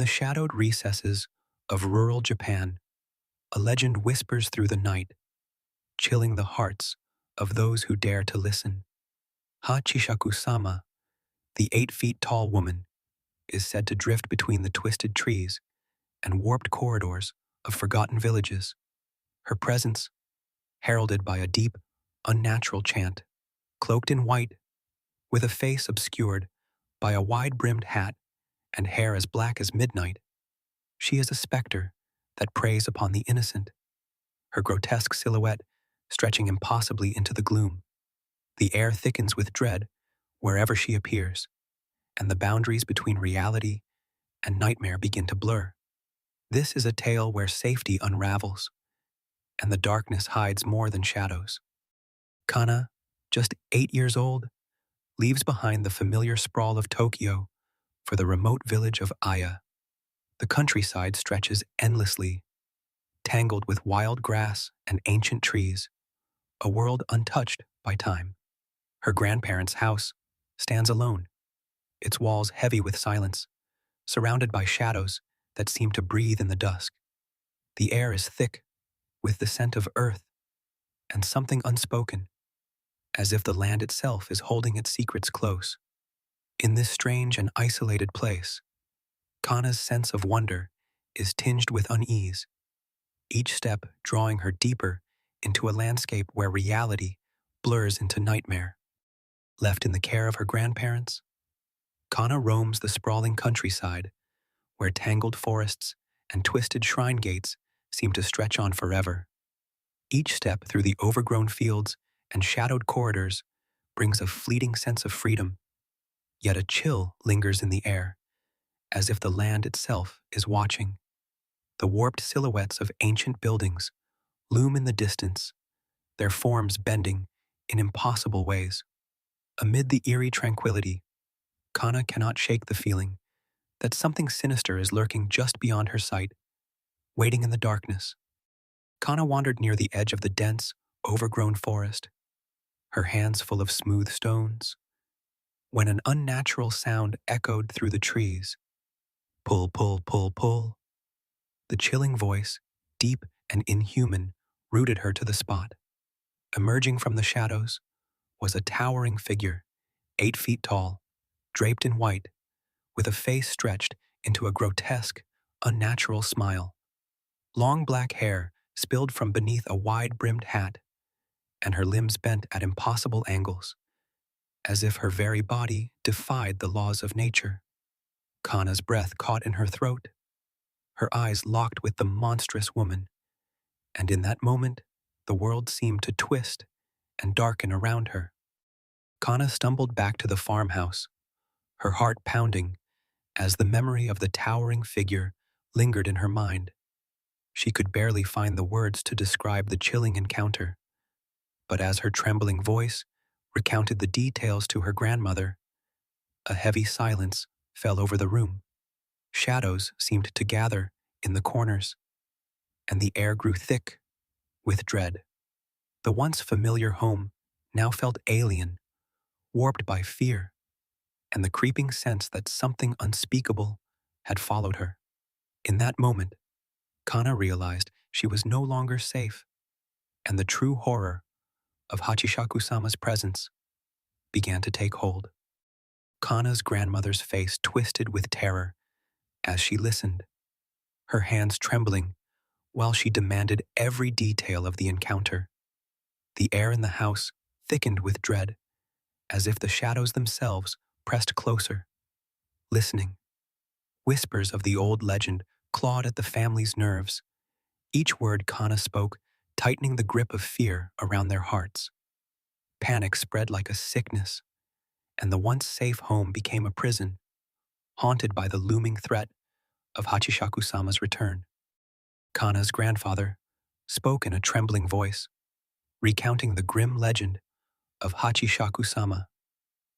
the shadowed recesses of rural Japan, a legend whispers through the night, chilling the hearts of those who dare to listen. Hachishakusama, the 8 feet tall woman, is said to drift between the twisted trees and warped corridors of forgotten villages, her presence heralded by a deep, unnatural chant. Cloaked in white, with a face obscured by a wide-brimmed hat and hair as black as midnight, she is a specter that preys upon the innocent, her grotesque silhouette stretching impossibly into the gloom. The air thickens with dread wherever she appears, and the boundaries between reality and nightmare begin to blur. This is a tale where safety unravels, and the darkness hides more than shadows. Kana, just 8 years old, leaves behind the familiar sprawl of Tokyo for the remote village of Aya. The countryside stretches endlessly, tangled with wild grass and ancient trees, a world untouched by time. Her grandparents' house stands alone, its walls heavy with silence, surrounded by shadows that seem to breathe in the dusk. The air is thick with the scent of earth and something unspoken, as if the land itself is holding its secrets close. In this strange and isolated place, Kana's sense of wonder is tinged with unease, each step drawing her deeper into a landscape where reality blurs into nightmare. Left in the care of her grandparents, Kana roams the sprawling countryside, where tangled forests and twisted shrine gates seem to stretch on forever. Each step through the overgrown fields and shadowed corridors brings a fleeting sense of freedom, yet a chill lingers in the air, as if the land itself is watching. The warped silhouettes of ancient buildings loom in the distance, their forms bending in impossible ways. Amid the eerie tranquility, Kana cannot shake the feeling that something sinister is lurking just beyond her sight, waiting in the darkness. Kana wandered near the edge of the dense, overgrown forest, her hands full of smooth stones, when an unnatural sound echoed through the trees. Pull, pull, pull, pull. The chilling voice, deep and inhuman, rooted her to the spot. Emerging from the shadows was a towering figure, 8 feet tall, draped in white, with a face stretched into a grotesque, unnatural smile. Long black hair spilled from beneath a wide-brimmed hat, and her limbs bent at impossible angles, as if her very body defied the laws of nature. Kana's breath caught in her throat, her eyes locked with the monstrous woman, and in that moment, the world seemed to twist and darken around her. Kana stumbled back to the farmhouse, her heart pounding as the memory of the towering figure lingered in her mind. She could barely find the words to describe the chilling encounter, but as her trembling voice recounted the details to her grandmother, a heavy silence fell over the room. Shadows seemed to gather in the corners, and the air grew thick with dread. The once familiar home now felt alien, warped by fear, and the creeping sense that something unspeakable had followed her. In that moment, Kana realized she was no longer safe, and the true horror of Hachishakusama's presence began to take hold. Kana's grandmother's face twisted with terror as she listened, her hands trembling while she demanded every detail of the encounter. The air in the house thickened with dread, as if the shadows themselves pressed closer, listening. Whispers of the old legend clawed at the family's nerves, each word Kana spoke tightening the grip of fear around their hearts. Panic spread like a sickness, and the once safe home became a prison, haunted by the looming threat of Hachishakusama's return. Kana's grandfather spoke in a trembling voice, recounting the grim legend of Hachishakusama.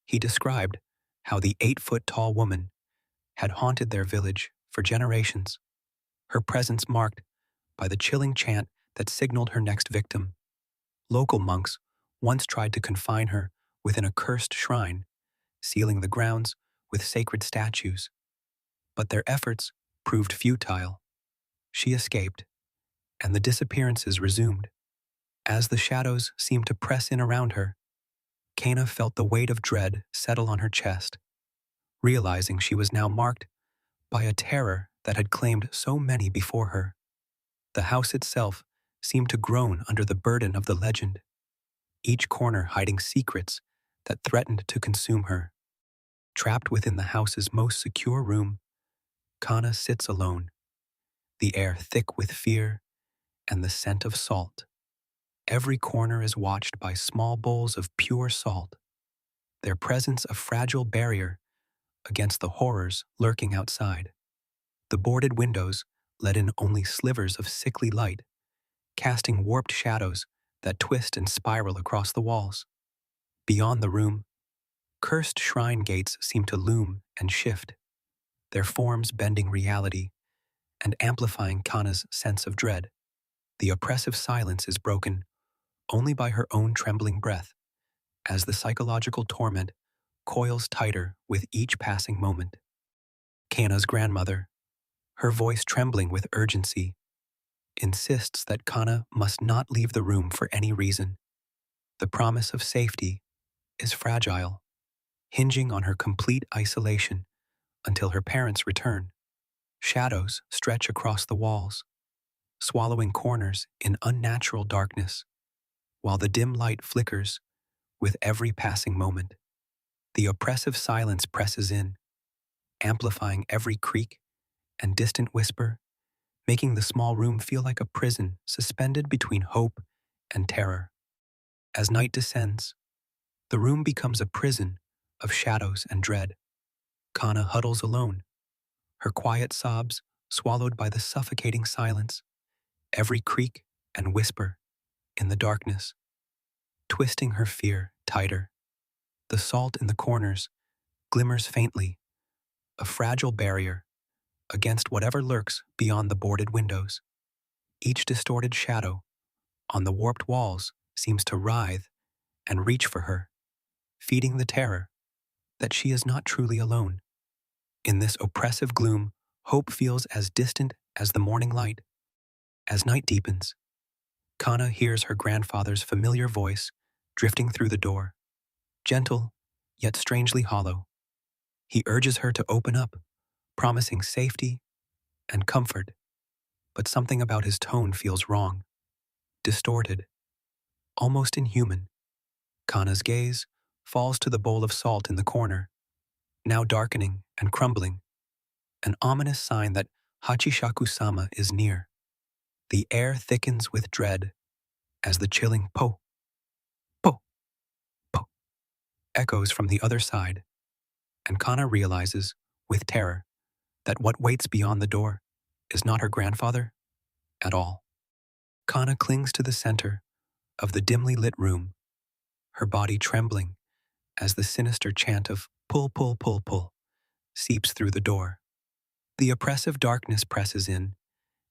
He described how the 8-foot-tall woman had haunted their village for generations, her presence marked by the chilling chant that signaled her next victim. Local monks once tried to confine her within a cursed shrine, sealing the grounds with sacred statues, but their efforts proved futile. She escaped, and the disappearances resumed. As the shadows seemed to press in around her, Kana felt the weight of dread settle on her chest, realizing she was now marked by a terror that had claimed so many before her. The house itself seemed to groan under the burden of the legend, each corner hiding secrets that threatened to consume her. Trapped within the house's most secure room, Kana sits alone, the air thick with fear and the scent of salt. Every corner is watched by small bowls of pure salt, their presence a fragile barrier against the horrors lurking outside. The boarded windows let in only slivers of sickly light, casting warped shadows that twist and spiral across the walls. Beyond the room, cursed shrine gates seem to loom and shift, their forms bending reality and amplifying Kana's sense of dread. The oppressive silence is broken only by her own trembling breath, as the psychological torment coils tighter with each passing moment. Kana's grandmother, her voice trembling with urgency, insists that Kana must not leave the room for any reason. The promise of safety is fragile, hinging on her complete isolation until her parents return. Shadows stretch across the walls, swallowing corners in unnatural darkness, while the dim light flickers with every passing moment. The oppressive silence presses in, amplifying every creak and distant whisper, making the small room feel like a prison suspended between hope and terror. As night descends, the room becomes a prison of shadows and dread. Kana huddles alone, her quiet sobs swallowed by the suffocating silence, every creak and whisper in the darkness, twisting her fear tighter. The salt in the corners glimmers faintly, a fragile barrier against whatever lurks beyond the boarded windows. Each distorted shadow on the warped walls seems to writhe and reach for her, feeding the terror that she is not truly alone. In this oppressive gloom, hope feels as distant as the morning light. As night deepens, Kana hears her grandfather's familiar voice drifting through the door, gentle yet strangely hollow. He urges her to open up, promising safety and comfort, but something about his tone feels wrong, distorted, almost inhuman. Kana's gaze falls to the bowl of salt in the corner, now darkening and crumbling, an ominous sign that Hachishakusama is near. The air thickens with dread as the chilling po, po, po echoes from the other side, and Kana realizes, with terror, that what waits beyond the door is not her grandfather at all. Kana clings to the center of the dimly lit room, her body trembling as the sinister chant of pull, pull, pull, pull seeps through the door. The oppressive darkness presses in,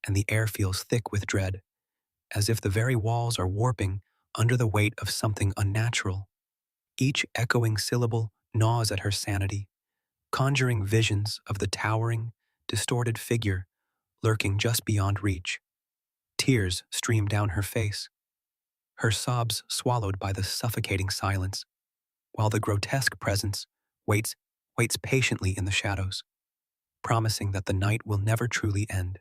and the air feels thick with dread, as if the very walls are warping under the weight of something unnatural. Each echoing syllable gnaws at her sanity, conjuring visions of the towering, distorted figure lurking just beyond reach. Tears stream down her face, her sobs swallowed by the suffocating silence, while the grotesque presence waits patiently in the shadows, promising that the night will never truly end.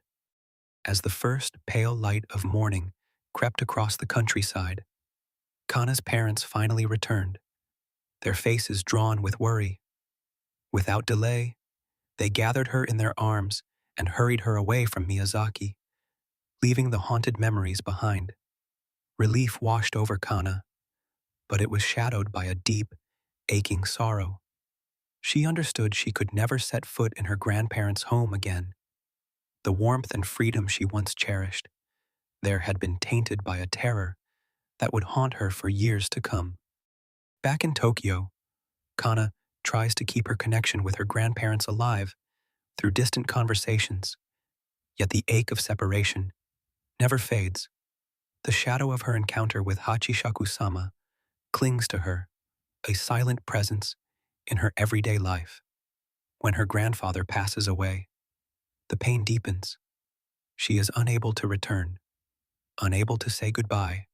As the first pale light of morning crept across the countryside, Kana's parents finally returned, their faces drawn with worry. Without delay, they gathered her in their arms and hurried her away from Miyazaki, leaving the haunted memories behind. Relief washed over Kana, but it was shadowed by a deep, aching sorrow. She understood she could never set foot in her grandparents' home again. The warmth and freedom she once cherished there had been tainted by a terror that would haunt her for years to come. Back in Tokyo, Kana tries to keep her connection with her grandparents alive through distant conversations, yet the ache of separation never fades. The shadow of her encounter with Hachishakusama clings to her, a silent presence in her everyday life. When her grandfather passes away, The pain deepens. She is unable to return, unable to say goodbye,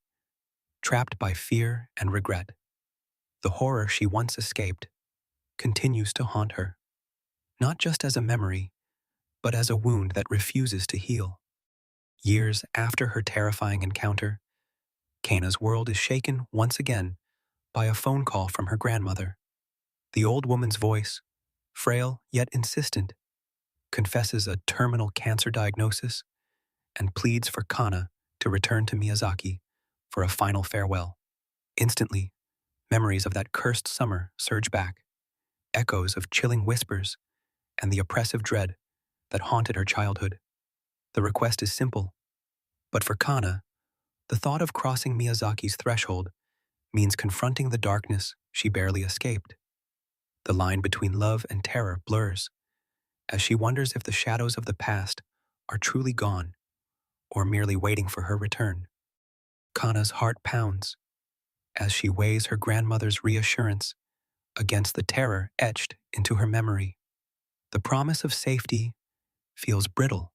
trapped by fear and regret. The horror she once escaped continues to haunt her, not just as a memory, but as a wound that refuses to heal. Years after her terrifying encounter, Kana's world is shaken once again by a phone call from her grandmother. The old woman's voice, frail yet insistent, confesses a terminal cancer diagnosis and pleads for Kana to return to Miyazaki for a final farewell. Instantly, memories of that cursed summer surge back, echoes of chilling whispers and the oppressive dread that haunted her childhood. The request is simple, but for Kana, the thought of crossing Miyazaki's threshold means confronting the darkness she barely escaped. The line between love and terror blurs as she wonders if the shadows of the past are truly gone or merely waiting for her return. Kana's heart pounds as she weighs her grandmother's reassurance against the terror etched into her memory. The promise of safety feels brittle,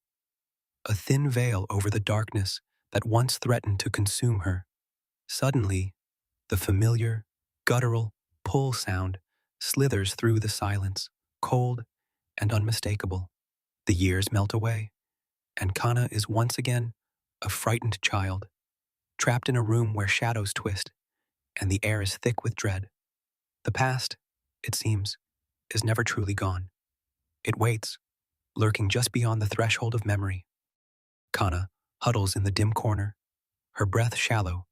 a thin veil over the darkness that once threatened to consume her. Suddenly, the familiar, guttural pull sound slithers through the silence, cold and unmistakable. The years melt away, and Kana is once again a frightened child, trapped in a room where shadows twist and the air is thick with dread. The past, it seems, is never truly gone. It waits, lurking just beyond the threshold of memory. Kana huddles in the dim corner, her breath shallow,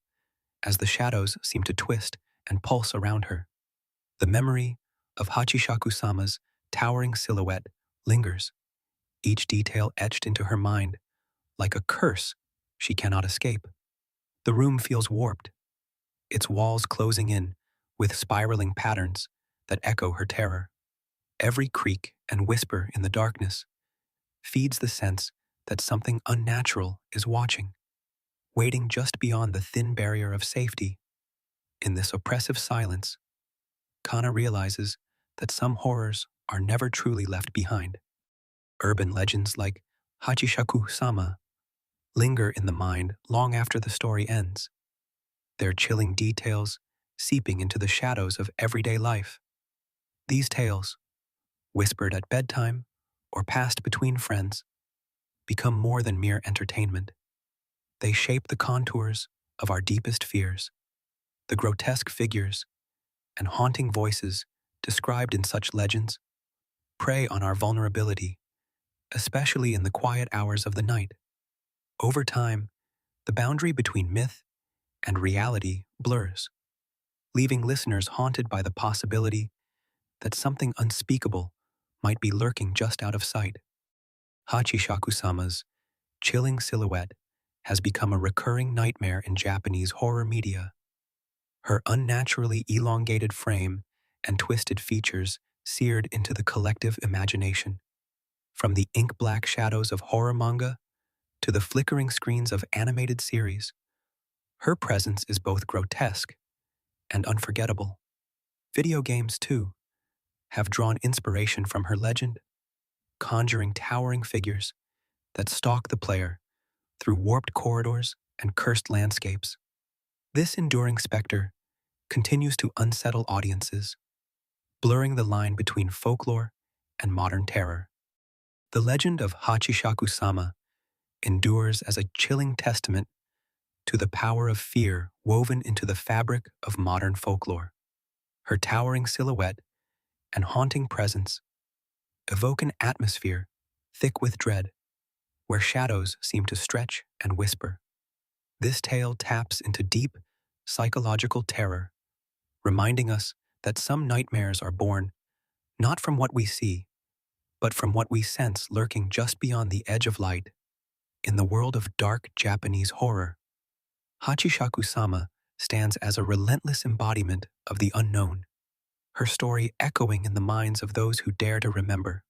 as the shadows seem to twist and pulse around her. The memory of Hachishakusama's towering silhouette lingers, each detail etched into her mind like a curse she cannot escape. The room feels warped, its walls closing in with spiraling patterns that echo her terror. Every creak and whisper in the darkness feeds the sense that something unnatural is watching, waiting just beyond the thin barrier of safety. In this oppressive silence, Kana realizes that some horrors are never truly left behind. Urban legends like Hachishakusama linger in the mind long after the story ends, their chilling details seeping into the shadows of everyday life. These tales, whispered at bedtime or passed between friends, become more than mere entertainment. They shape the contours of our deepest fears. The grotesque figures and haunting voices described in such legends prey on our vulnerability, especially in the quiet hours of the night. Over time, the boundary between myth and reality blurs, leaving listeners haunted by the possibility that something unspeakable might be lurking just out of sight. Hachishakusama's chilling silhouette has become a recurring nightmare in Japanese horror media. Her unnaturally elongated frame and twisted features seared into the collective imagination. From the ink-black shadows of horror manga to the flickering screens of animated series, her presence is both grotesque and unforgettable. Video games, too, have drawn inspiration from her legend, conjuring towering figures that stalk the player through warped corridors and cursed landscapes. This enduring specter continues to unsettle audiences, blurring the line between folklore and modern terror. The legend of Hachishakusama endures as a chilling testament to the power of fear woven into the fabric of modern folklore. Her towering silhouette and haunting presence evoke an atmosphere thick with dread, where shadows seem to stretch and whisper. This tale taps into deep psychological terror, reminding us that some nightmares are born not from what we see, but from what we sense lurking just beyond the edge of light. In the world of dark Japanese horror, Hachishakusama stands as a relentless embodiment of the unknown, her story echoing in the minds of those who dare to remember.